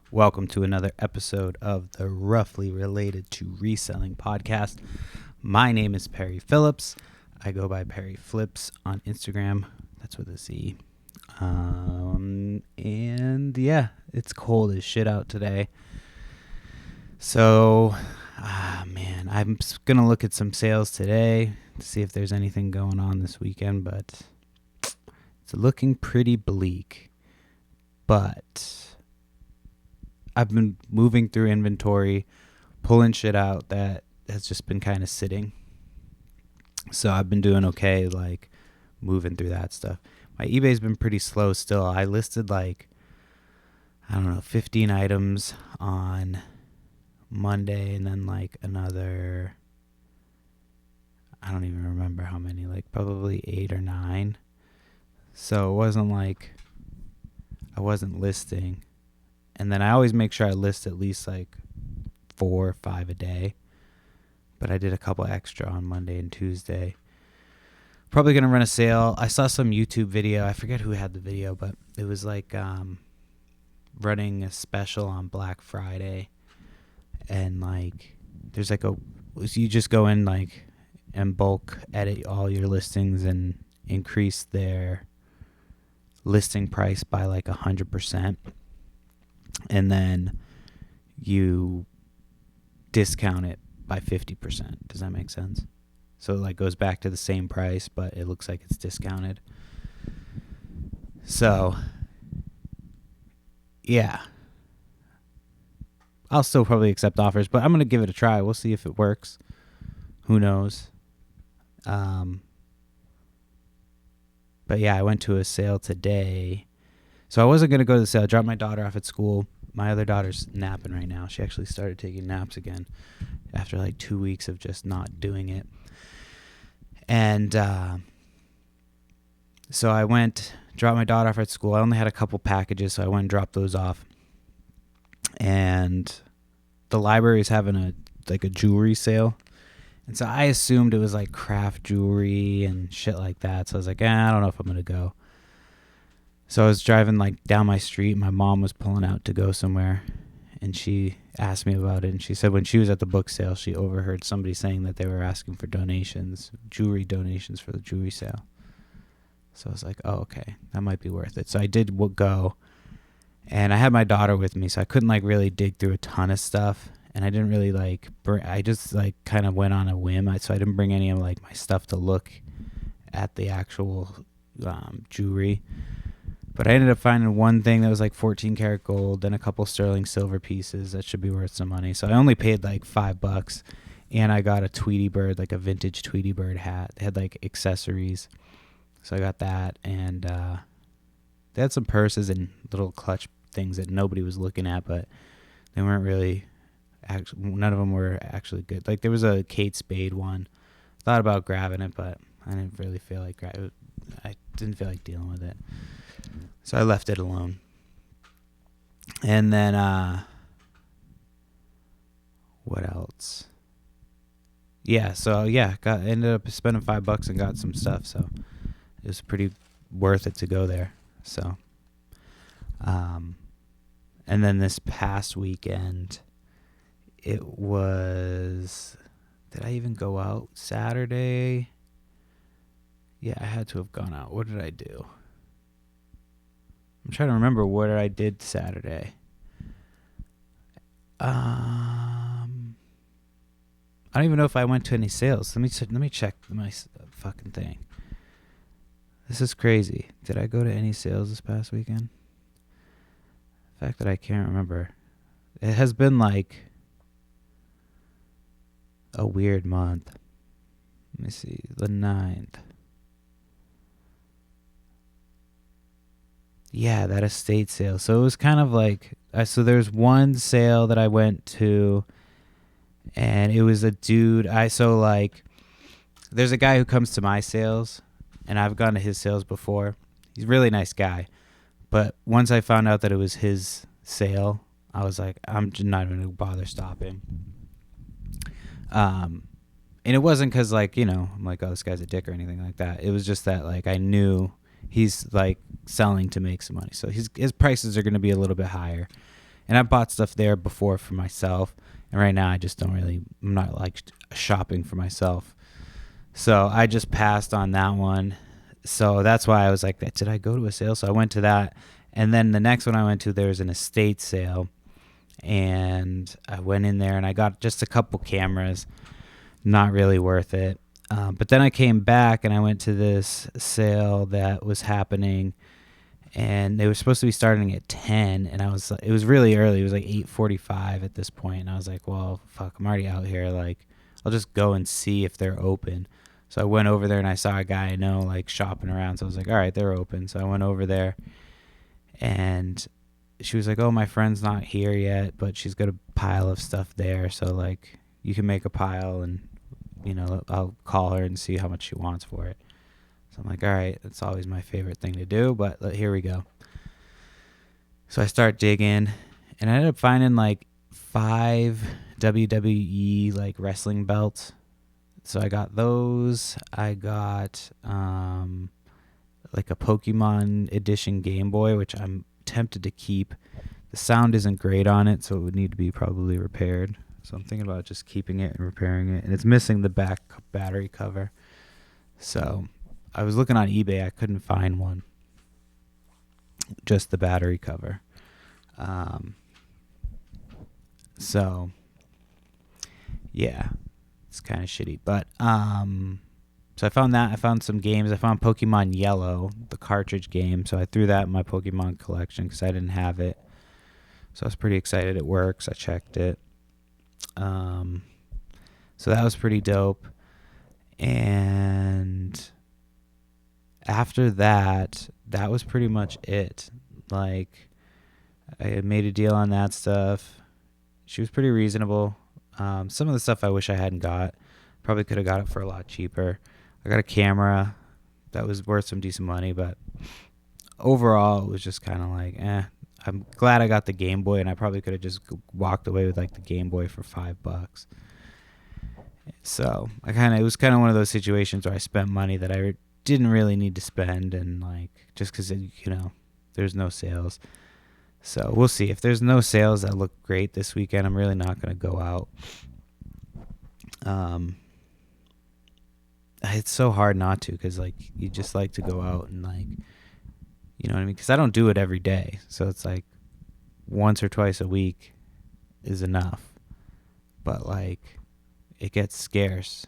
Welcome to another episode of the Roughly Related to Reselling podcast. My name is Perry Phillips. I go by Perry Flips on Instagram. That's with a Z. And yeah, it's cold as shit out today. So, man, I'm going to look at some sales today to see if there's anything going on this weekend, but it's looking pretty bleak. But I've been moving through inventory, pulling shit out that has just been kind of sitting. So I've been doing okay, like moving through that stuff. My eBay's been pretty slow still. I listed 15 items on Monday and then another, I don't even remember how many, probably 8 or 9. So it wasn't like I wasn't listing. And then I always make sure I list at least 4 or 5 a day. But I did a couple extra on Monday and Tuesday. Probably going to run a sale. I saw some YouTube video. I forget who had the video, but it was running a special on Black Friday. And there's you just go in and bulk edit all your listings and increase their listing price by 100%. And then you discount it by 50%. Does that make sense? So it goes back to the same price, but it looks like it's discounted. So, yeah. I'll still probably accept offers, but I'm going to give it a try. We'll see if it works. Who knows? But yeah, I went to a sale today. So I wasn't going to go to the sale. I dropped my daughter off at school. My other daughter's napping right now. She actually started taking naps again after 2 weeks of just not doing it. And so I went, dropped my daughter off at school. I only had a couple packages, so I went and dropped those off. And the library is having a jewelry sale. And so I assumed it was craft jewelry and shit like that. So I was like, I don't know if I'm going to go. So I was driving down my street. My mom was pulling out to go somewhere, and she asked me about it. And she said when she was at the book sale, she overheard somebody saying that they were asking for donations, jewelry donations for the jewelry sale. So I was like, oh, okay, that might be worth it. So I did go, and I had my daughter with me, so I couldn't really dig through a ton of stuff. And I didn't really I just kind of went on a whim. So I didn't bring any of my stuff to look at the actual jewelry. But I ended up finding one thing that was 14 karat gold, then a couple sterling silver pieces that should be worth some money. So I only paid $5, and I got a Tweety Bird, a vintage Tweety Bird hat. They had accessories, so I got that, and they had some purses and little clutch things that nobody was looking at, but they weren't really. None of them were actually good. There was a Kate Spade one. Thought about grabbing it, but I didn't really feel like I didn't feel like dealing with it. So I left it alone. And then, what else? Yeah, so ended up spending $5 and got some stuff. So it was pretty worth it to go there. So, and then this past weekend, it was, did I even go out Saturday? Yeah, I had to have gone out. What did I do? I'm trying to remember what I did Saturday. I don't even know if I went to any sales. Let me check my fucking thing. This is crazy. Did I go to any sales this past weekend? The fact that I can't remember. It has been a weird month. Let me see. The 9th. Yeah, that estate sale. So it was kind of so there's one sale that I went to, and it was a dude. There's a guy who comes to my sales, and I've gone to his sales before. He's a really nice guy. But once I found out that it was his sale, I was like, I'm just not even going to bother stopping. And it wasn't because I'm like, oh, this guy's a dick or anything like that. It was just that I knew he's selling to make some money, so his prices are going to be a little bit higher, And I bought stuff there before for myself, and right now I'm not like shopping for myself. So I just passed on that one. So that's why I was like, did I go to a sale? So I went to that. And then the next one I went to, there was an estate sale. And I went in there and I got just a couple cameras. Not really worth it. But then I came back and I went to this sale that was happening. And they were supposed to be starting at 10. And it was really early. It was like 8:45 at this point. And I was like, well, fuck, I'm already out here. Like, I'll just go and see if they're open. So I went over there and I saw a guy I know like shopping around. So I was like, all right, they're open. So I went over there and she was like, oh, my friend's not here yet, but she's got a pile of stuff there. So like you can make a pile and, I'll call her and see how much she wants for it. So I'm like, all right, that's always my favorite thing to do, but here we go. So I start digging and I ended up finding like 5 WWE like wrestling belts. So I got those. I got like a Pokemon edition Game Boy, which I'm tempted to keep. The sound isn't great on it, so it would need to be probably repaired. So I'm thinking about just keeping it and repairing it. And it's missing the back battery cover. So I was looking on eBay. I couldn't find one. Just the battery cover. So yeah. It's kind of shitty, but so I found that. I found some games. I found Pokemon Yellow, the cartridge game. So I threw that in my Pokemon collection because I didn't have it. So I was pretty excited. It works. I checked it. So that was pretty dope. And after that, that was pretty much it. Like, I had made a deal on that stuff. She was pretty reasonable. Some of the stuff I wish I hadn't got. Probably could have got it for a lot cheaper. I got a camera that was worth some decent money, but overall it was just kind of like, I'm glad I got the Game Boy, and I probably could have just walked away with like the Game Boy for $5. So it was kind of one of those situations where I spent money that I didn't really need to spend, and like just because there's no sales. So we'll see. If there's no sales that look great this weekend, I'm really not going to go out. It's so hard not to, because like you just like to go out and like, you know what I mean? Because I don't do it every day. So it's like once or twice a week is enough. But like it gets scarce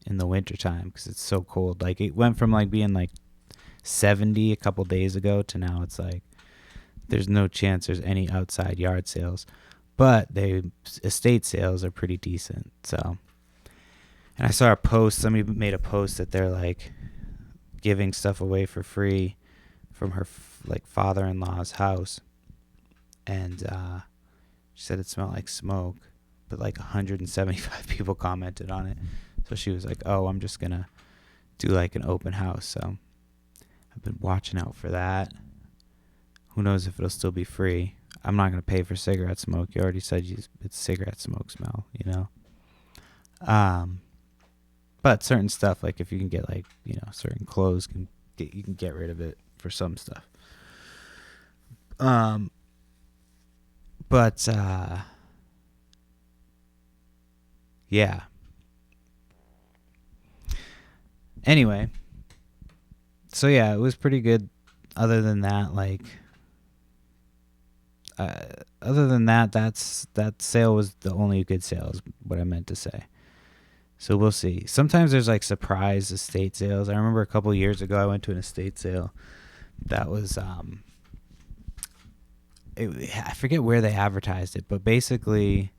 in the wintertime because it's so cold. Like it went from like being like 70 a couple days ago to now it's like there's no chance there's any outside yard sales. But estate sales are pretty decent. So, and I saw a post, somebody made a post that they're like giving stuff away for free from her like father-in-law's house. And she said it smelled like smoke, but like 175 people commented on it. So she was like, oh, I'm just going to do like an open house. So I've been watching out for that. Who knows if it'll still be free. I'm not going to pay for cigarette smoke. You already said it's cigarette smoke smell, you know. But certain stuff, like if you can get like, certain clothes, you can get rid of it for some stuff. But yeah. Anyway, so yeah, it was pretty good. Other than that, like, that sale was the only good sale, is what I meant to say. So we'll see. Sometimes there's like surprise estate sales. I remember a couple of years ago, I went to an estate sale that was, I forget where they advertised it, but basically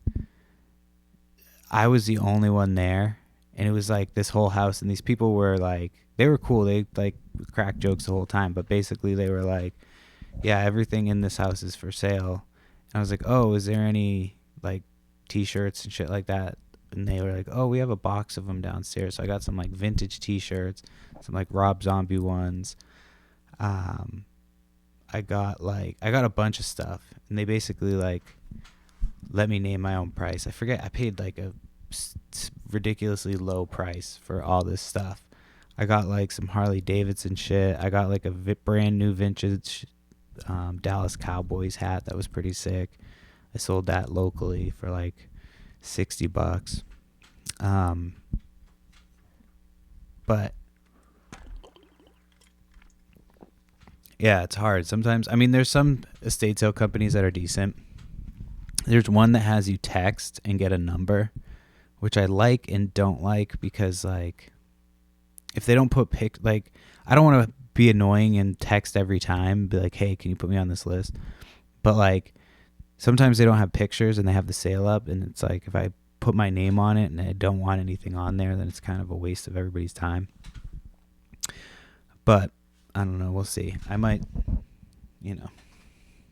I was the only one there, and it was like this whole house, and these people were like, they were cool. They like cracked jokes the whole time, but basically they were like, yeah, everything in this house is for sale. And I was like, oh, is there any like t-shirts and shit like that? And they were like, oh, we have a box of them downstairs. So I got some like vintage t-shirts, some like Rob Zombie ones. I got a bunch of stuff, and they basically like let me name my own price. I forget, I paid like a ridiculously low price for all this stuff. I got like some Harley Davidson shit. I got like a brand new vintage Dallas Cowboys hat that was pretty sick. I sold that locally for like $60. But yeah, it's hard sometimes. I mean, there's some estate sale companies that are decent. There's one that has you text and get a number, which I like and don't like, because like if they don't put like I don't want to be annoying and text every time, be like, hey, can you put me on this list? But like sometimes they don't have pictures and they have the sale up, and it's like if I put my name on it and I don't want anything on there, then it's kind of a waste of everybody's time. But I don't know, we'll see. I might,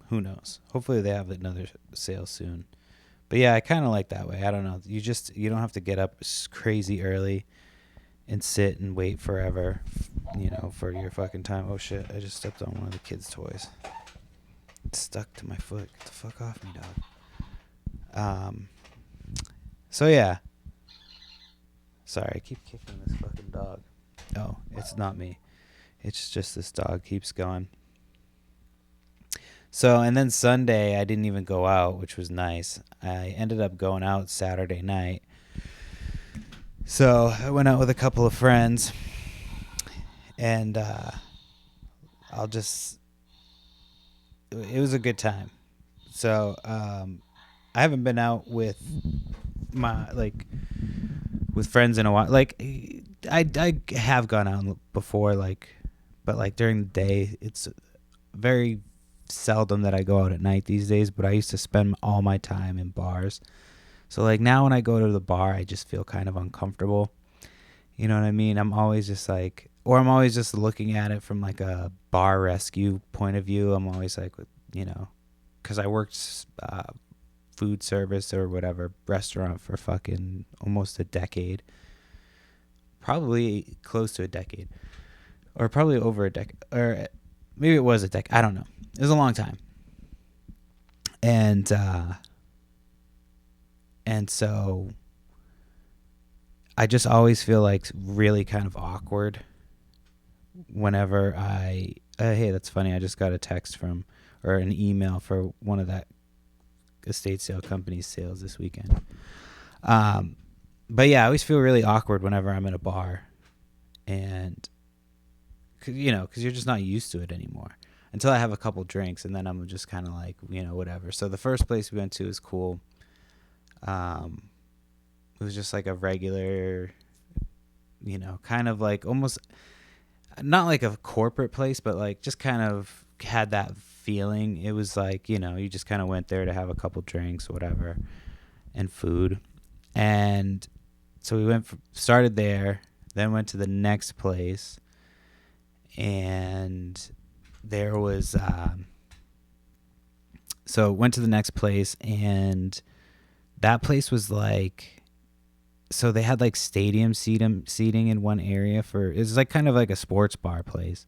who knows? Hopefully they have another sale soon. But yeah, I kind of like that way. I don't know. You don't have to get up crazy early and sit and wait forever, for your fucking time. Oh shit, I just stepped on one of the kids' toys. It's stuck to my foot. Get the fuck off me, dog. So yeah. Sorry, I keep kicking this fucking dog. Oh, it's not me. It's just this dog keeps going. So, and then Sunday, I didn't even go out, which was nice. I ended up going out Saturday night. So, I went out with a couple of friends. And it was a good time. So, I haven't been out with with friends in a while. Like, I have gone out before, but during the day, it's very seldom that I go out at night these days. But I used to spend all my time in bars. So now when I go to the bar, I just feel kind of uncomfortable. You know what I mean? I'm always just I'm always just looking at it from a bar rescue point of view. I'm always because I worked food service or whatever restaurant for fucking almost a decade. Probably close to a decade. Or probably over a decade. Or maybe it was a decade. I don't know. It was a long time. And so I just always feel really kind of awkward whenever hey, that's funny. I just got a text or an email for one of that estate sale company's sales this weekend. But yeah, I always feel really awkward whenever I'm in a bar, and because you're just not used to it anymore until I have a couple drinks, and then I'm just kind of whatever. So the first place we went to is cool. It was just a regular, kind of almost not like a corporate place, but just kind of had that feeling. It was you just kind of went there to have a couple drinks, whatever, and food. And so we started there, then went to the next place, and there was, so went to the next place, and that place was so they had stadium seating in one area it was kind of a sports bar place.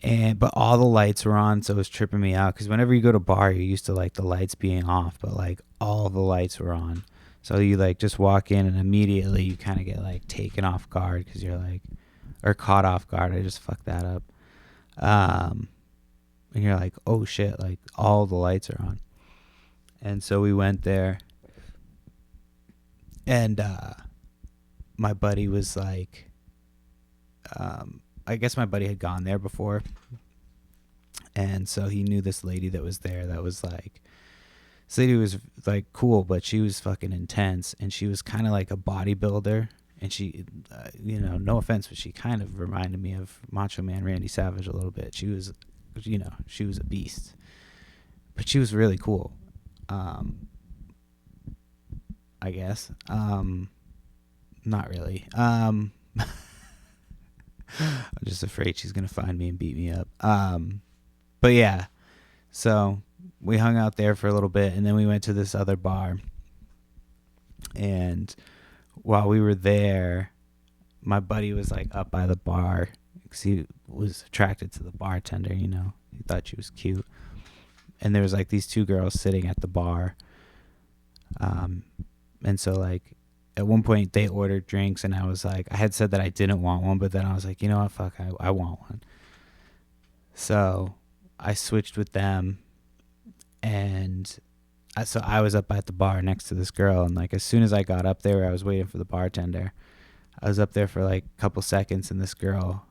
But all the lights were on, so it was tripping me out, because whenever you go to bar, you're used to the lights being off, but all the lights were on. So you just walk in, and immediately you kind of get taken off guard, because you're or caught off guard. I just fucked that up. And you're oh shit, all the lights are on. And so we went there, and my buddy was I guess my buddy had gone there before, and so he knew this lady that was there that was this lady was cool, but she was fucking intense, and she was kind of like a bodybuilder, and she no offense, but she kind of reminded me of Macho Man Randy Savage a little bit. She was she was a beast, but she was really cool. I guess not really. I'm just afraid she's gonna find me and beat me up. But yeah, so we hung out there for a little bit, and then we went to this other bar. And while we were there, my buddy was up by the bar, because he was attracted to the bartender. He thought she was cute, and there was these two girls sitting at the bar. And so at one point they ordered drinks, and I was I had said that I didn't want one, but then I was you know what, fuck, I want one. So I switched with them, and so I was up at the bar next to this girl, and like as soon as I got up there, I was waiting for the bartender. I was up there for like a couple seconds, and this girl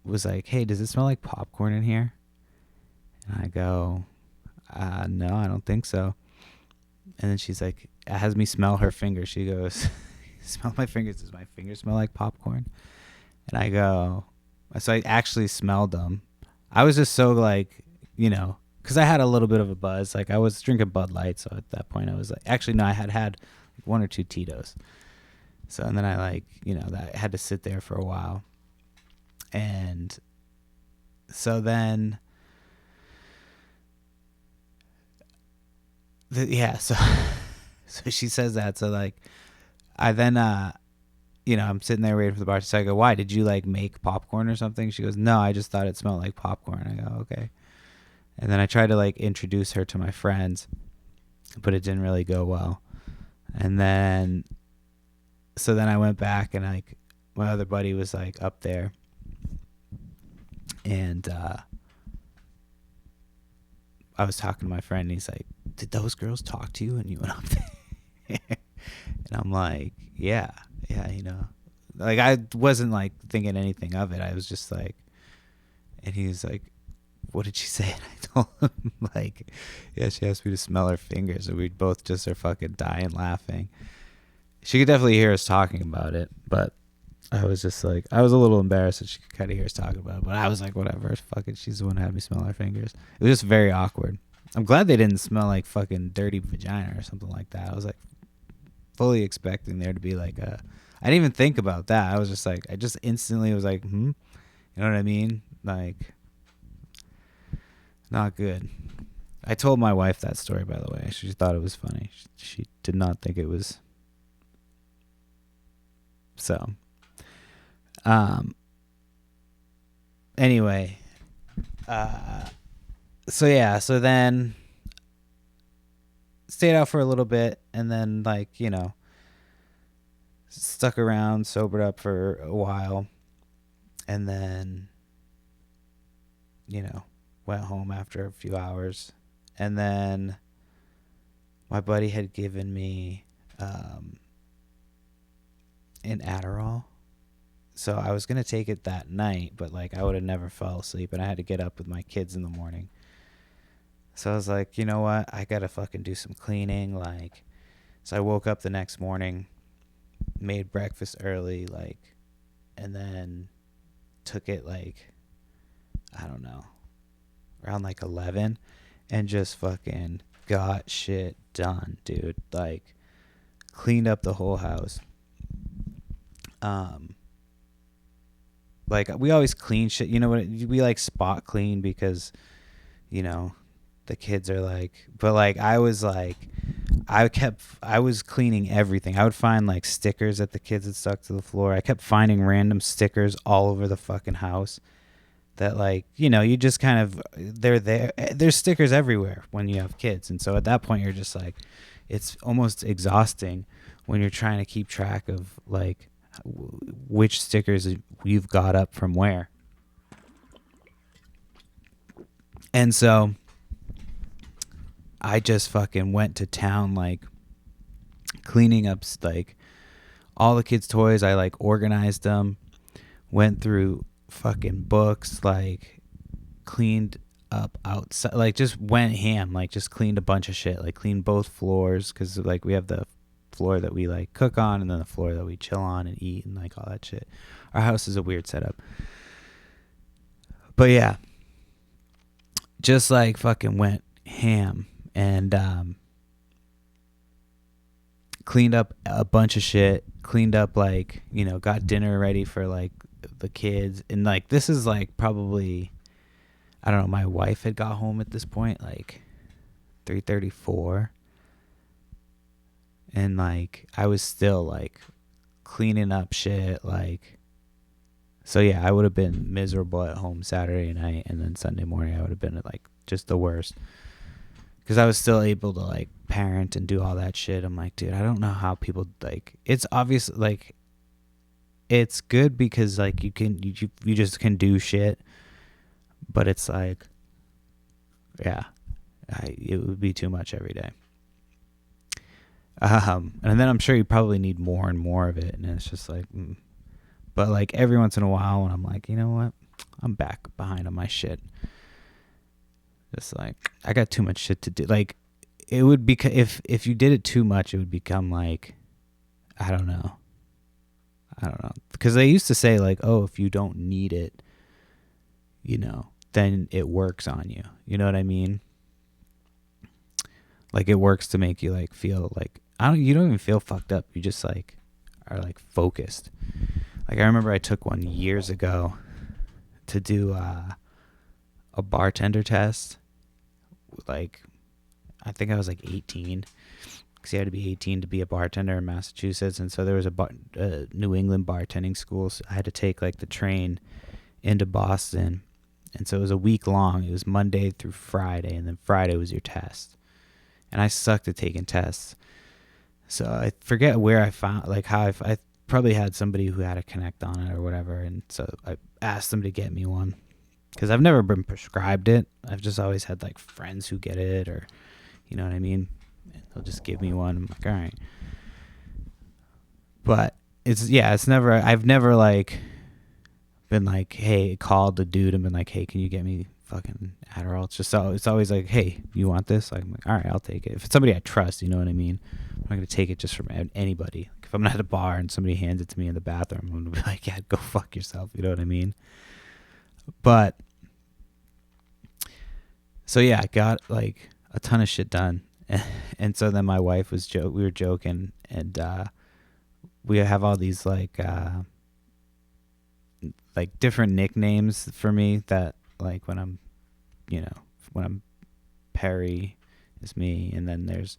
was like, "Hey, does it smell like popcorn in here?" And I go, "No, I don't think so." And then she's like, it has me smell her fingers. She goes, "Smell my fingers. Does my fingers smell like popcorn?" And I go, so I actually smelled them. I was just so like, because I had a little bit of a buzz. Like I was drinking Bud Light, so at that point I was like, actually no, I had like 1 or 2 Tito's. So and then I like, that I had to sit there for a while, and so then, so so she says that. So like, I then I'm sitting there waiting for the bartender. So I go, "Why? Did you like make popcorn or something?" She goes, "No, I just thought it smelled like popcorn." I go, "Okay." And then I tried to like introduce her to my friends, but it didn't really go well. And then, so then I went back, and like my other buddy was like up there, and I was talking to my friend, and he's like, "Did those girls talk to you when you went up there?" And I'm like, yeah, like I wasn't like thinking anything of it. I was just like, and he was like, "What did she say?" And I told him like, yeah, she asked me to smell her fingers, and we both just are fucking dying laughing. She could definitely hear us talking about it, but I was just like, I was a little embarrassed that she could kind of hear us talking about it, but I was like, whatever, fucking, she's the one who had me smell her fingers. It was just very awkward. I'm glad they didn't smell like fucking dirty vagina or something like that. I was like fully expecting there to be like I didn't even think about that. I was just like, I just instantly was like, you know what I mean? Like, not good. I told my wife that story, by the way. She thought it was funny. She did not think it was. So, anyway, so then stayed out for a little bit, and then like, stuck around, sobered up for a while, and then, went home after a few hours. And then my buddy had given me an Adderall. So I was going to take it that night, but like I would have never fell asleep, and I had to get up with my kids in the morning. So I was like, you know what? I got to fucking do some cleaning. Like, so I woke up the next morning, made breakfast early, like, and then took it like, I don't know, around like 11, and just fucking got shit done, dude. Like, cleaned up the whole house. Like, we always clean shit, we like spot clean because, the kids are like, but like I was cleaning everything. I would find like stickers that the kids had stuck to the floor. I kept finding random stickers all over the fucking house that like, you just kind of, there's stickers everywhere when you have kids. And so at that point you're just like, it's almost exhausting when you're trying to keep track of like which stickers you've got up from where. And so I just fucking went to town, like cleaning up like all the kids' toys. I like organized them, went through fucking books, like cleaned up outside, like just went ham, like just cleaned a bunch of shit, like cleaned both floors, because like we have the floor that we like cook on, and then the floor that we chill on and eat and like all that shit. Our house is a weird setup, but yeah, just like fucking went ham, and cleaned up a bunch of shit, cleaned up like, got dinner ready for like the kids. And like, this is like probably, I don't know, my wife had got home at this point like 3:34, and like I was still like cleaning up shit, like, so yeah, I would have been miserable at home Saturday night, and then Sunday morning I would have been like just the worst, because I was still able to like parent and do all that shit. I'm like, dude, I don't know how people, like, it's obvious, like, it's good because like you just can do shit, but it's like, yeah, it would be too much every day. And then I'm sure you probably need more and more of it, and it's just like, but like every once in a while, when I'm like, you know what, I'm back behind on my shit. Just like I got too much shit to do. Like it would be if you did it too much, it would become like, I don't know, because they used to say like, oh, if you don't need it, then it works on you. You know what I mean? Like it works to make you like feel like you don't even feel fucked up. You just like are like focused. Like I remember I took one years ago to do a bartender test. Like I think I was like 18, because you had to be 18 to be a bartender in Massachusetts, and so there was a New England bartending school. So I had to take like the train into Boston, and so it was a week long. It was Monday through Friday, and then Friday was your test. And I sucked at taking tests, so I forget where I found like how I probably had somebody who had a connect on it or whatever, and so I asked them to get me one, because I've never been prescribed it. I've just always had like friends who get it, or you know what I mean. And they'll just give me one. I'm like, all right, but it's never. I've never like been like, hey, called the dude and been like, hey, can you get me fucking Adderall? It's always like, hey, you want this? I'm like, all right, I'll take it. If it's somebody I trust, you know what I mean? I'm not gonna take it just from anybody. Like if I'm at a bar and somebody hands it to me in the bathroom, I'm gonna be like, yeah, go fuck yourself. You know what I mean? But so yeah, I got like a ton of shit done, and so then my wife was we were joking, and we have all these like different nicknames for me that like when I'm Perry is me, and then there's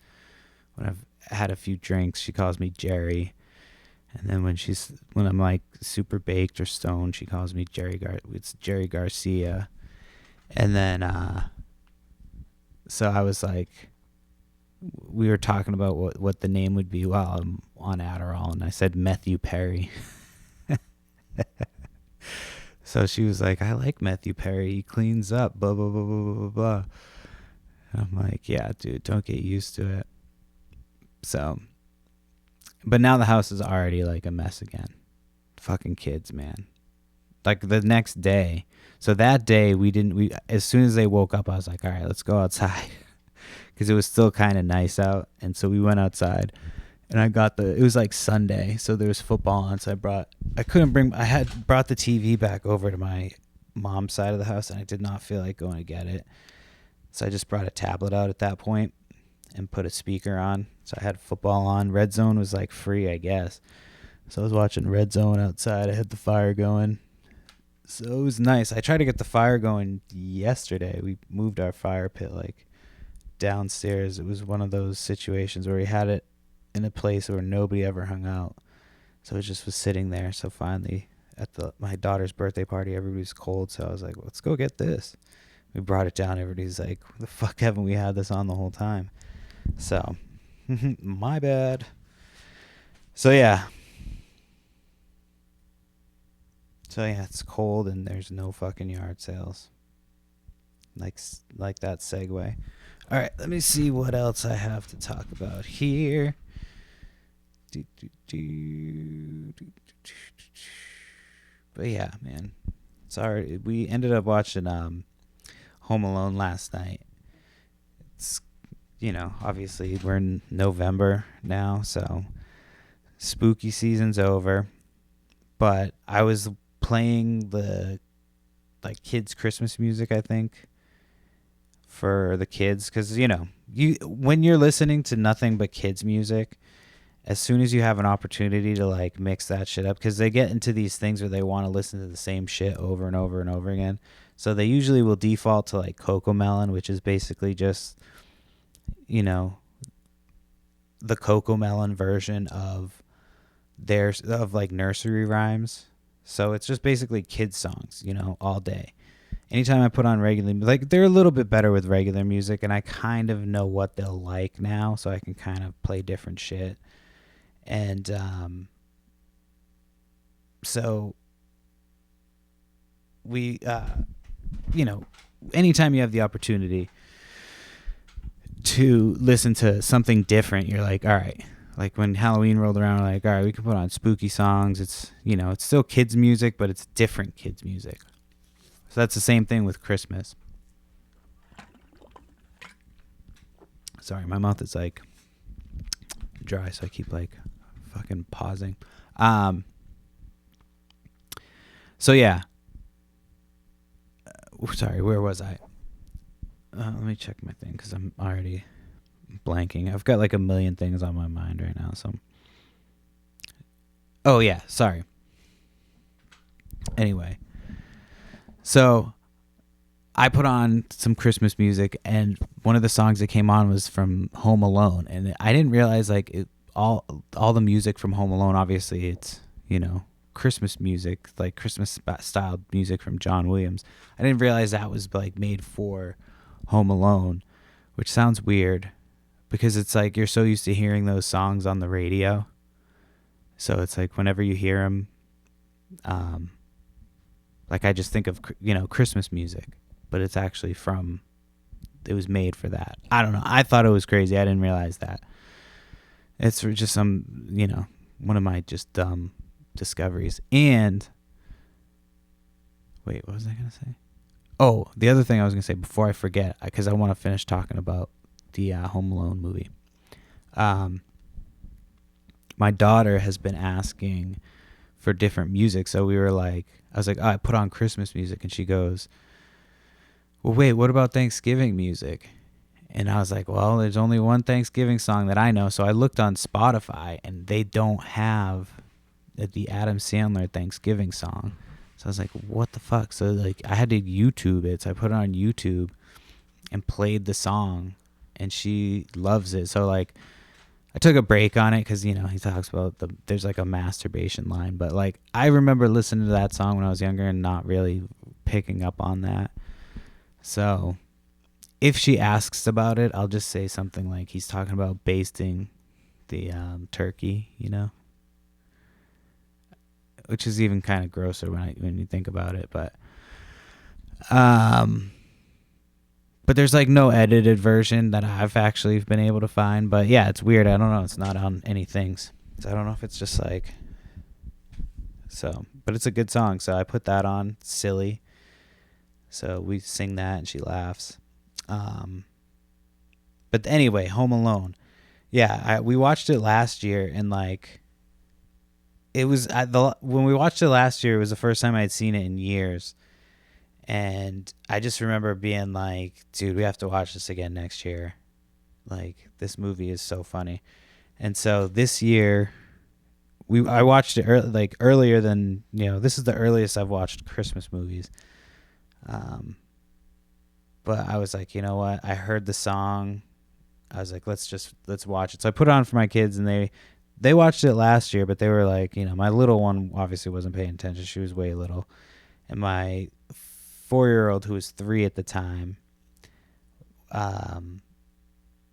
when I've had a few drinks, she calls me Jerry, and then when I'm like super baked or stoned, she calls me it's Jerry Garcia, and then so I was like, we were talking about what the name would be while I'm on Adderall, and I said Methew Perry. So she was like, I like Methew Perry. He cleans up, blah, blah, blah, blah, blah, blah, blah. And I'm like, yeah, dude, don't get used to it. So, but now the house is already like a mess again. Fucking kids, man. Like the next day. So that day as soon as they woke up, I was like, all right, let's go outside. Because it was still kind of nice out. And so we went outside. And it was like Sunday, so there was football on. So I had brought the TV back over to my mom's side of the house, and I did not feel like going to get it. So I just brought a tablet out at that point and put a speaker on. So I had football on. Red Zone was like free, I guess. So I was watching Red Zone outside. I had the fire going. So it was nice. I tried to get the fire going yesterday. We moved our fire pit like downstairs. It was one of those situations where we had it in a place where nobody ever hung out, so it just was sitting there. So finally at my daughter's birthday party, everybody's cold, so I was like, let's go get this. We brought it down. Everybody's like, the fuck haven't we had this on the whole time? So my bad. So yeah, it's cold and there's no fucking yard sales, like that segue. All right, let me see what else I have to talk about here. But yeah, man, sorry, we ended up watching Home Alone last night. It's obviously we're in November now, so spooky season's over, but I was playing the like kids Christmas music, I think, for the kids, because when you're listening to nothing but kids music, as soon as you have an opportunity to like mix that shit up, because they get into these things where they want to listen to the same shit over and over and over again. So they usually will default to like Cocomelon, which is basically just, the Cocomelon version of like nursery rhymes. So it's just basically kids songs, all day. Anytime I put on regular, like they're a little bit better with regular music, and I kind of know what they'll like now, so I can kind of play different shit. And so we, anytime you have the opportunity to listen to something different. You're like, all right. Like when Halloween rolled around, we're like, all right, we can put on spooky songs. It's, it's still kids music, but it's different kids music. So that's the same thing with Christmas. Sorry, my mouth is like dry, so I keep like fucking pausing. So yeah. Sorry, where was I? Let me check my thing because I'm already blanking. I've got like a million things on my mind right now. So, oh yeah, sorry. Anyway, so I put on some Christmas music, and one of the songs that came on was from Home Alone, and I didn't realize like all the music from Home Alone. Obviously, it's Christmas music, like Christmas style music from John Williams. I didn't realize that was like made for Home Alone, which sounds weird because it's like you're so used to hearing those songs on the radio. So it's like whenever you hear them, like I just think of, Christmas music, but it's actually it was made for that. I don't know. I thought it was crazy. I didn't realize that. It's just some, one of my just dumb discoveries. And wait, what was I going to say? Oh, the other thing I was going to say before I forget, because I want to finish talking about the Home Alone movie. My daughter has been asking for different music. So we were like, I was like, I put on Christmas music. And she goes, well, wait, what about Thanksgiving music? And I was like, well, there's only one Thanksgiving song that I know. So I looked on Spotify and they don't have the Adam Sandler Thanksgiving song. So I was like, what the fuck? So like I had to YouTube it. So I put it on YouTube and played the song, and she loves it. So like I took a break on it because, he talks about there's like a masturbation line. But like I remember listening to that song when I was younger and not really picking up on that. So if she asks about it, I'll just say something like he's talking about basting the turkey, which is even kind of grosser when you think about it. But there's like no edited version that I've actually been able to find. But yeah, it's weird. I don't know. It's not on any things. So I don't know if it's just like, but it's a good song. So I put that on. It's silly. So we sing that and she laughs. But anyway, Home Alone. Yeah, we watched it last year, and like it was when we watched it last year, it was the first time I'd seen it in years. And I just remember being like, dude, we have to watch this again next year. Like, this movie is so funny. And so this year, I watched it earlier than, this is the earliest I've watched Christmas movies. But I was like, you know what? I heard the song. I was like, let's watch it. So I put it on for my kids, and they watched it last year, but they were like, my little one obviously wasn't paying attention. She was way little. And my 4-year-old, who was 3 at the time,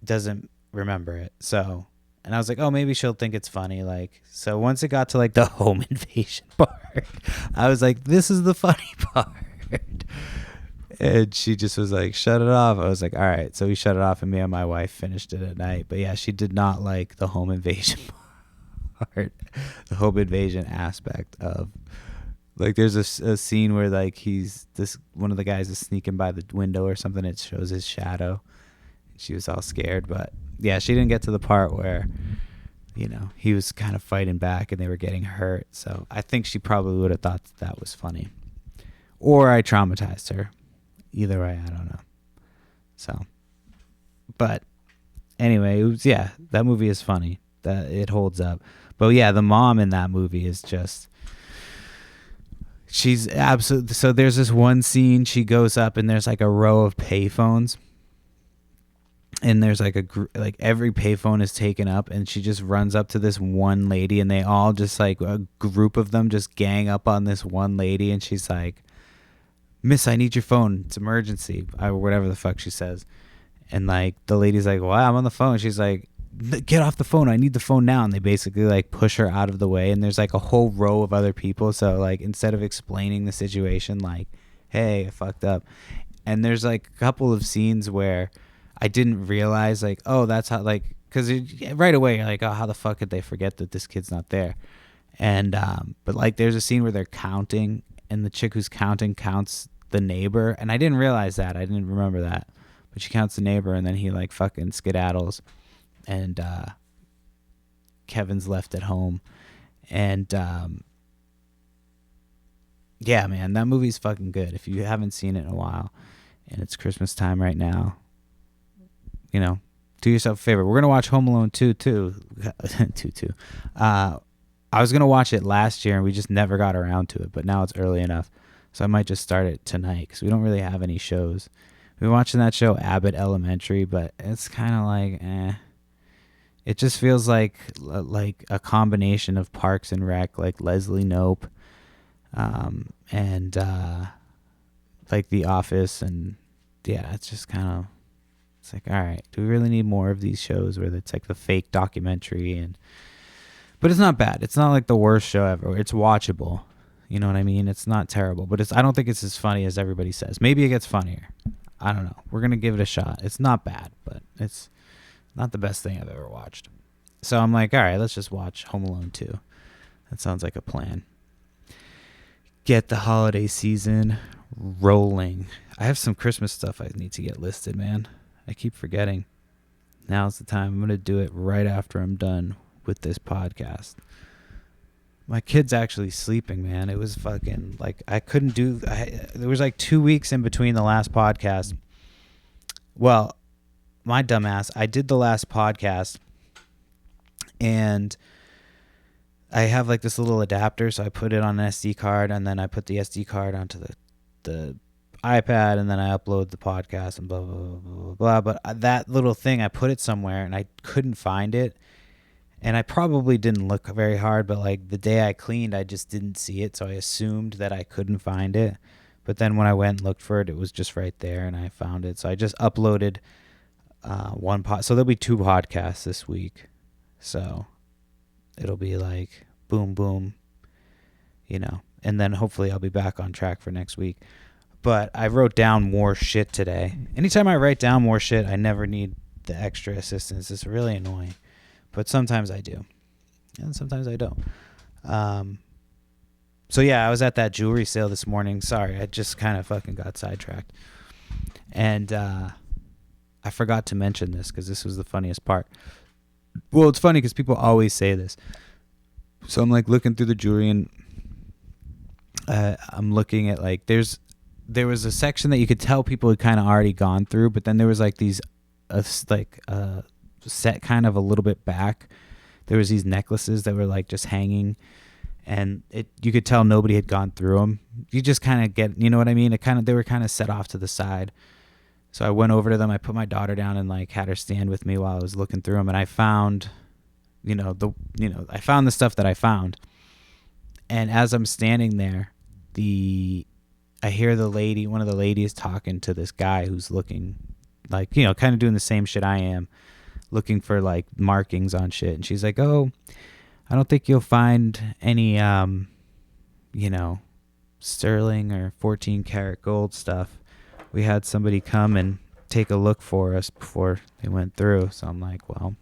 doesn't remember it. So, and I was like, oh, maybe she'll think it's funny. Like, so once it got to like the home invasion part, I was like, this is the funny part. And she just was like, shut it off. I was like, all right. So we shut it off, and me and my wife finished it at night. But yeah, she did not like the home invasion part, the home invasion aspect of, like, there's a scene where like one of the guys is sneaking by the window or something. It shows his shadow. She was all scared. But yeah, she didn't get to the part where, he was kind of fighting back and they were getting hurt. So I think she probably would have thought that was funny. Or I traumatized her. Either way, I don't know. So, but anyway, that movie is funny. That it holds up. But yeah, the mom in that movie is just, she's absolutely, so there's this one scene, she goes up and there's like a row of payphones. And there's like like every payphone is taken up, and she just runs up to this one lady, and they all just like a group of them just gang up on this one lady, and she's like, Miss, I need your phone. It's emergency, or whatever the fuck she says. And like the lady's like, well, I'm on the phone. She's like, get off the phone. I need the phone now. And they basically like push her out of the way. And there's like a whole row of other people. So like instead of explaining the situation, like, hey, I fucked up. And there's like a couple of scenes where I didn't realize like, oh, that's how, like, because right away you're like, oh, how the fuck could they forget that this kid's not there? And but like there's a scene where they're counting, and the chick who's counting counts the neighbor, and I didn't realize that. I didn't remember that. But she counts the neighbor, and then he like fucking skedaddles, and Kevin's left at home. And yeah, man, that movie's fucking good. If you haven't seen it in a while and it's Christmas time right now, you know, do yourself a favor. We're going to watch Home Alone 2 too. 2. I was going to watch it last year and we just never got around to it, but now it's early enough. So I might just start it tonight because we don't really have any shows. We're watching that show Abbott Elementary, but it's kind of like, It just feels like a combination of Parks and Rec, like Leslie Knope, and like The Office, and yeah, it's just kind of, it's like, all right, do we really need more of these shows where it's like the fake documentary? But it's not bad. It's not like the worst show ever. It's watchable. You know what I mean? It's not terrible, but I don't think it's as funny as everybody says. Maybe it gets funnier. I don't know. We're gonna give it a shot. It's not bad, but it's not the best thing I've ever watched. So I'm like, all right, let's just watch Home Alone 2. That sounds like a plan. Get the holiday season rolling. I have some Christmas stuff I need to get listed, man. I keep forgetting. Now's the time. I'm going to do it right after I'm done with this podcast. My kid's actually sleeping, man. It was fucking, like, I couldn't do, there was like 2 weeks in between the last podcast. Well, my dumbass, I did the last podcast, and I have like this little adapter, so I put it on an SD card, and then I put the SD card onto the iPad, and then I upload the podcast and blah, blah, blah, blah, blah. But that little thing, I put it somewhere, and I couldn't find it. And I probably didn't look very hard, but like the day I cleaned, I just didn't see it, so I assumed that I couldn't find it. But then when I went and looked for it, it was just right there, and I found it. So I just uploaded one pod. So there'll be 2 podcasts this week. So it'll be like boom, boom, you know, and then hopefully I'll be back on track for next week. But I wrote down more shit today. Anytime I write down more shit, I never need the extra assistance. It's really annoying. But sometimes I do. And sometimes I don't. So yeah, I was at that jewelry sale this morning. Sorry, I just kind of fucking got sidetracked. And I forgot to mention this because this was the funniest part. Well, it's funny because people always say this. So I'm like looking through the jewelry, and I'm looking at like there was a section that you could tell people had kind of already gone through, but then there was like these set kind of a little bit back. There was these necklaces that were like just hanging, and you could tell nobody had gone through them. You just kind of get, you know what I mean? They were kind of set off to the side. So I went over to them. I put my daughter down and like had her stand with me while I was looking through them, and I found, I found the stuff that I found. And as I'm standing there, I hear one of the ladies talking to this guy who's looking like, kind of doing the same shit I am, looking for like markings on shit. And she's like, "Oh, I don't think you'll find any, sterling or 14 karat gold stuff. We had somebody come and take a look for us before they went through." So I'm like, well,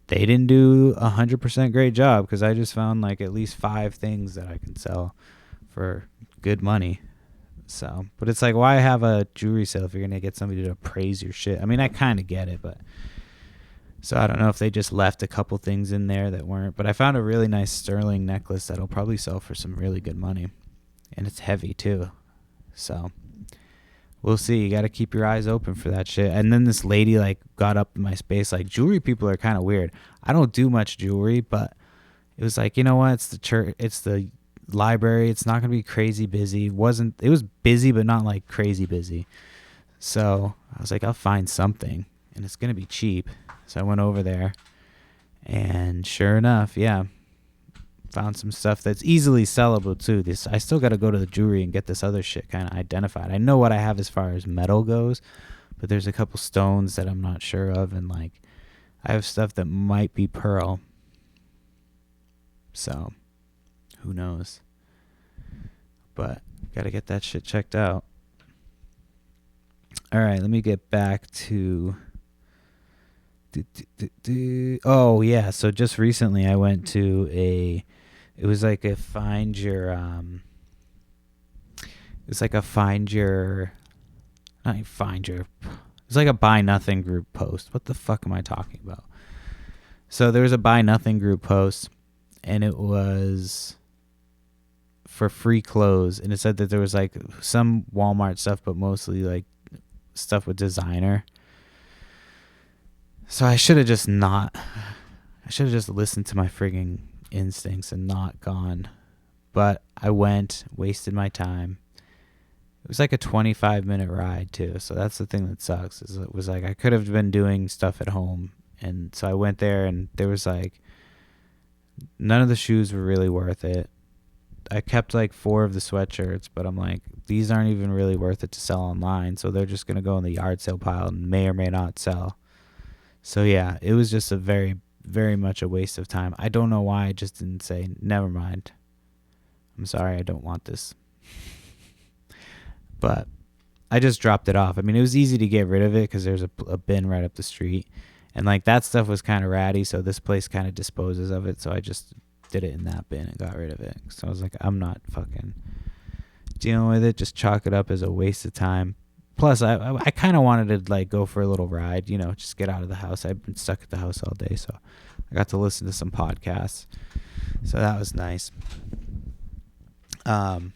they didn't do 100% great job, because I just found like at least 5 things that I can sell for good money. So, but it's like, why have a jewelry sale if you're going to get somebody to appraise your shit? I mean, I kind of get it, but so I don't know if they just left a couple things in there that weren't, but I found a really nice sterling necklace that'll probably sell for some really good money, and it's heavy too. So we'll see. You got to keep your eyes open for that shit. And then this lady like got up in my space, like, jewelry people are kind of weird. I don't do much jewelry, but it was like, you know what? It's the church. It's the library. It's not going to be crazy busy. It was busy, but not like crazy busy. So I was like, I'll find something, and it's going to be cheap. So I went over there, and sure enough, yeah, found some stuff that's easily sellable too. I still got to go to the jewelry and get this other shit kind of identified. I know what I have as far as metal goes, but there's a couple stones that I'm not sure of, and like I have stuff that might be pearl. So who knows? But got to get that shit checked out. All right, let me get back to. Oh yeah, so just recently I went to a. It was like a find your. It's like a find your. Not find your. It's like a buy nothing group post. What the fuck am I talking about? So there was a buy nothing group post, and it was for free clothes, and it said that there was like some Walmart stuff, but mostly like stuff with designer. So I should have just listened to my frigging instincts and not gone. But I went, wasted my time. It was like a 25-minute ride too. So that's the thing that sucks. Is it was like I could have been doing stuff at home, and so I went there, and there was like none of the shoes were really worth it. I kept like 4 of the sweatshirts, but I'm like, these aren't even really worth it to sell online. So they're just gonna go in the yard sale pile and may or may not sell. So yeah, it was just a very, very much a waste of time. I don't know why I just didn't say, never mind. I'm sorry, I don't want this. But I just dropped it off. I mean, it was easy to get rid of it because there's a bin right up the street. And like that stuff was kind of ratty, so this place kind of disposes of it. So I just did it in that bin and got rid of it. So I was like, I'm not fucking dealing with it. Just chalk it up as a waste of time. Plus, I kind of wanted to like go for a little ride, you know, just get out of the house. I've been stuck at the house all day, so I got to listen to some podcasts. So that was nice. You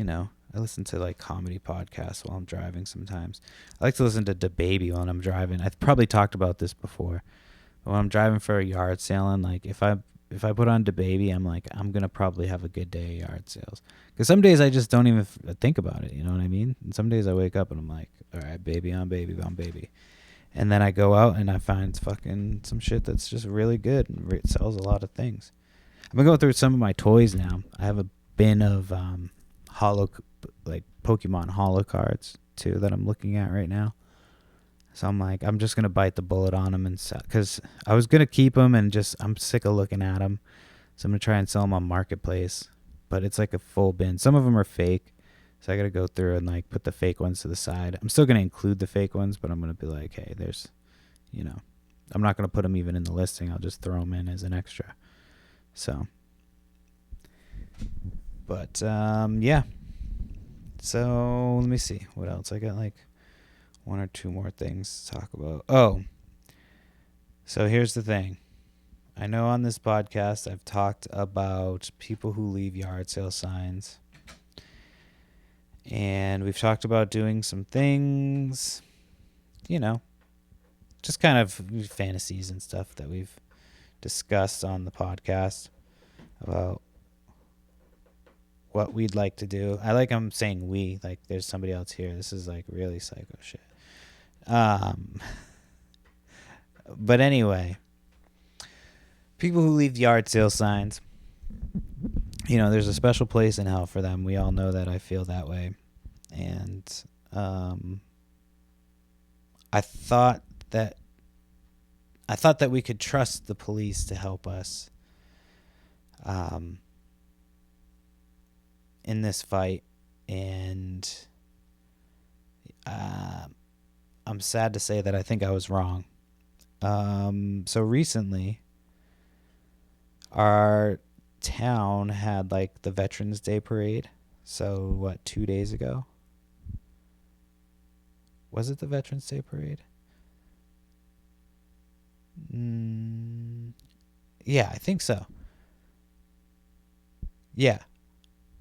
know, I listen to like comedy podcasts while I'm driving sometimes. I like to listen to DaBaby when I'm driving. I've probably talked about this before. But when I'm driving for a yard sale, and like if I put on DaBaby, I'm like, I'm going to probably have a good day at yard sales. Because some days I just don't even think about it, you know what I mean? And some days I wake up and I'm like, all right, baby on baby on baby. And then I go out and I find fucking some shit that's just really good and it sells a lot of things. I've been going through some of my toys now. I have a bin of like Pokemon holo cards too that I'm looking at right now. So I'm like, I'm just going to bite the bullet on them and sell, because I was going to keep them and just, I'm sick of looking at them. So I'm going to try and sell them on Marketplace, but it's like a full bin. Some of them are fake. So I got to go through and like put the fake ones to the side. I'm still going to include the fake ones, but I'm going to be like, hey, there's, you know, I'm not going to put them even in the listing. I'll just throw them in as an extra. So, but, yeah. So let me see what else I got. Like 1 or 2 more things to talk about. Oh, so here's the thing. I know on this podcast I've talked about people who leave yard sale signs. And we've talked about doing some things, you know, just kind of fantasies and stuff that we've discussed on the podcast about what we'd like to do. I like I'm saying we, like there's somebody else here. This is like really psycho shit. But anyway, people who leave yard sale signs, you know, there's a special place in hell for them. We all know that. I feel that way. And I thought that we could trust the police to help us in this fight. And I'm sad to say that I think I was wrong. So recently, our town had like the Veterans Day parade. So 2 days ago? Was it the Veterans Day parade? Yeah, I think so. Yeah.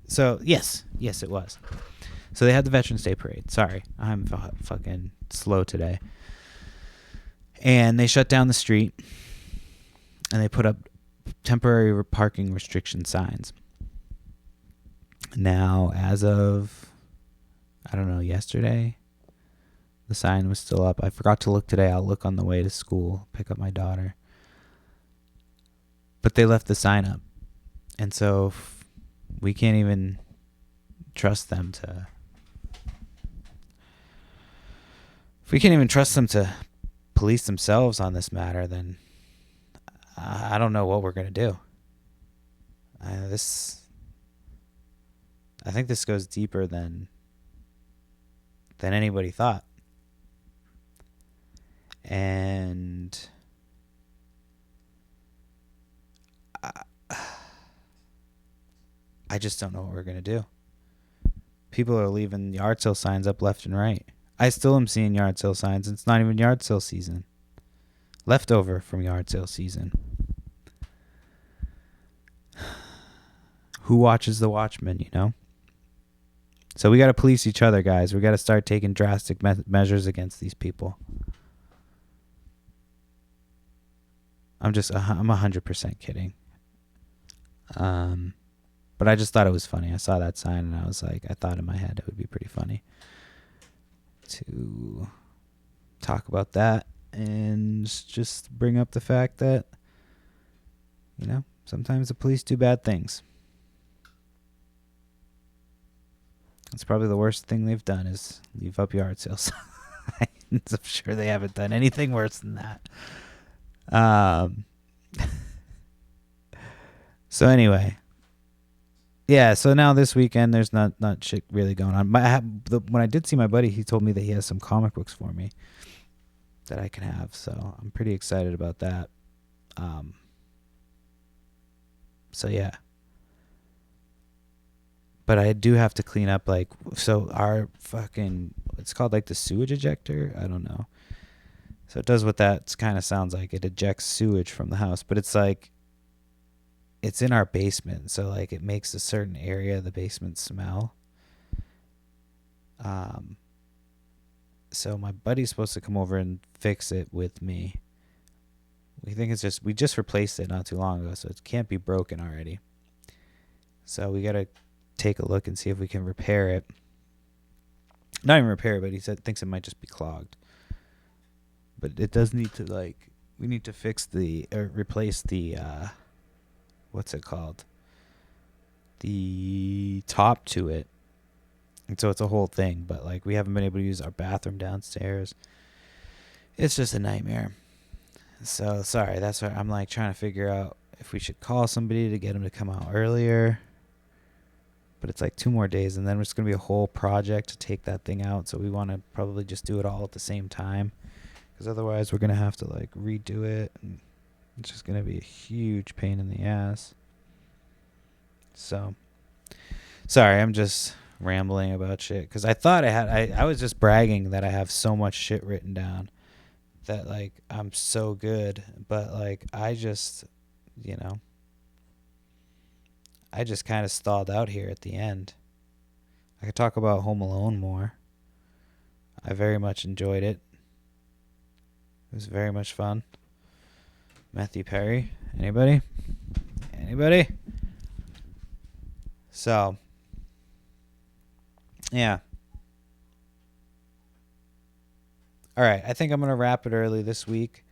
So yes, it was. So they had the Veterans Day parade. Sorry, I'm fucking slow today. And they shut down the street, and they put up temporary parking restriction signs. Now, as of, I don't know, yesterday, the sign was still up. I forgot to look today. I'll look on the way to school, pick up my daughter. But they left the sign up. And so we can't even trust them to... If we can't even trust them to police themselves on this matter, then I don't know what we're going to do. I think this goes deeper than than anybody thought. And I just don't know what we're going to do. People are leaving yard sale signs up left and right. I still am seeing yard sale signs. It's not even yard sale season. Leftover from yard sale season. Who watches the Watchmen, you know? So we got to police each other, guys. We got to start taking drastic measures against these people. I'm 100% kidding. But I just thought it was funny. I saw that sign and I was like, I thought in my head it would be pretty funny to talk about that and just bring up the fact that, you know, sometimes the police do bad things. It's probably the worst thing they've done is leave up yard sale signs. I'm sure they haven't done anything worse than that. So anyway, yeah. So now this weekend, there's not shit really going on. When I did see my buddy, he told me that he has some comic books for me that I can have. So I'm pretty excited about that. So yeah. But I do have to clean up, like, so our fucking, it's called like the sewage ejector. I don't know. So it does what that kind of sounds like. It ejects sewage from the house, but it's like, it's in our basement. So like it makes a certain area of the basement smell. So my buddy's supposed to come over and fix it with me. We just replaced it not too long ago, so it can't be broken already. So we got to take a look and see if we can repair it. Not even repair it, but he thinks it might just be clogged. But it does need to, like, we need to replace the, what's it called? The top to it. And so it's a whole thing, but like we haven't been able to use our bathroom downstairs. It's just a nightmare. So sorry, that's why I'm like trying to figure out if we should call somebody to get them to come out earlier. But it's like 2 more days, and then it's going to be a whole project to take that thing out. So we want to probably just do it all at the same time, because otherwise we're going to have to like redo it, and it's just going to be a huge pain in the ass. So sorry, I'm just rambling about shit, because I thought I was just bragging that I have so much shit written down that like I'm so good, but like I just, you know, I just kind of stalled out here at the end. I could talk about Home Alone more. I very much enjoyed it. It was very much fun. Matthew Perry. Anybody? So, yeah. All right. I think I'm going to wrap it early this week.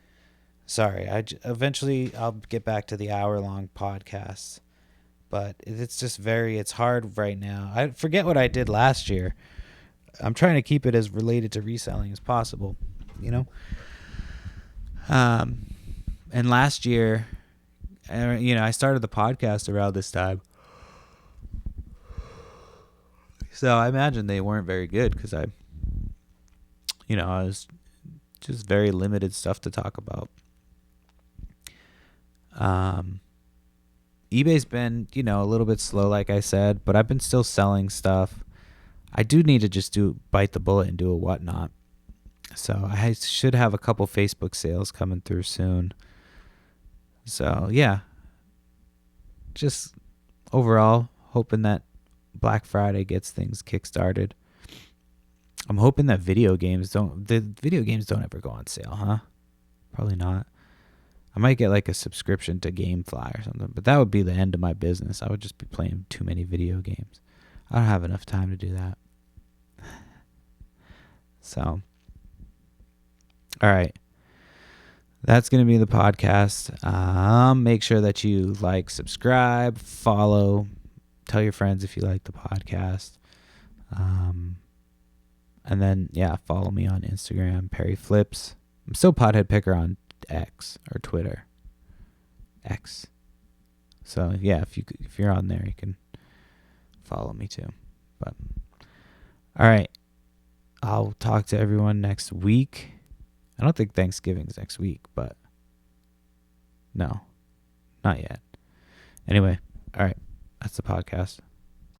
Sorry. Eventually I'll get back to the hour-long podcast. But it's hard right now. I forget what I did last year. I'm trying to keep it as related to reselling as possible, you know? And last year, you know, I started the podcast around this time. So I imagine they weren't very good because I was just very limited stuff to talk about. eBay's been, you know, a little bit slow, like I said, but I've been still selling stuff. I do need to just bite the bullet and do a whatnot. So I should have a couple Facebook sales coming through soon. So yeah, just overall hoping that Black Friday gets things kickstarted. I'm hoping that video games don't ever go on sale, huh? Probably not. I might get like a subscription to GameFly or something, but that would be the end of my business. I would just be playing too many video games. I don't have enough time to do that. So, all right. That's going to be the podcast. Make sure that you like, subscribe, follow, tell your friends if you like the podcast. And then, yeah, follow me on Instagram, Perry Flips. I'm still Pothead Picker on X or Twitter. X. So, yeah, if you're on there, you can follow me too. But, all right. I'll talk to everyone next week. I don't think Thanksgiving's next week, but no, not yet. Anyway, all right. That's the podcast.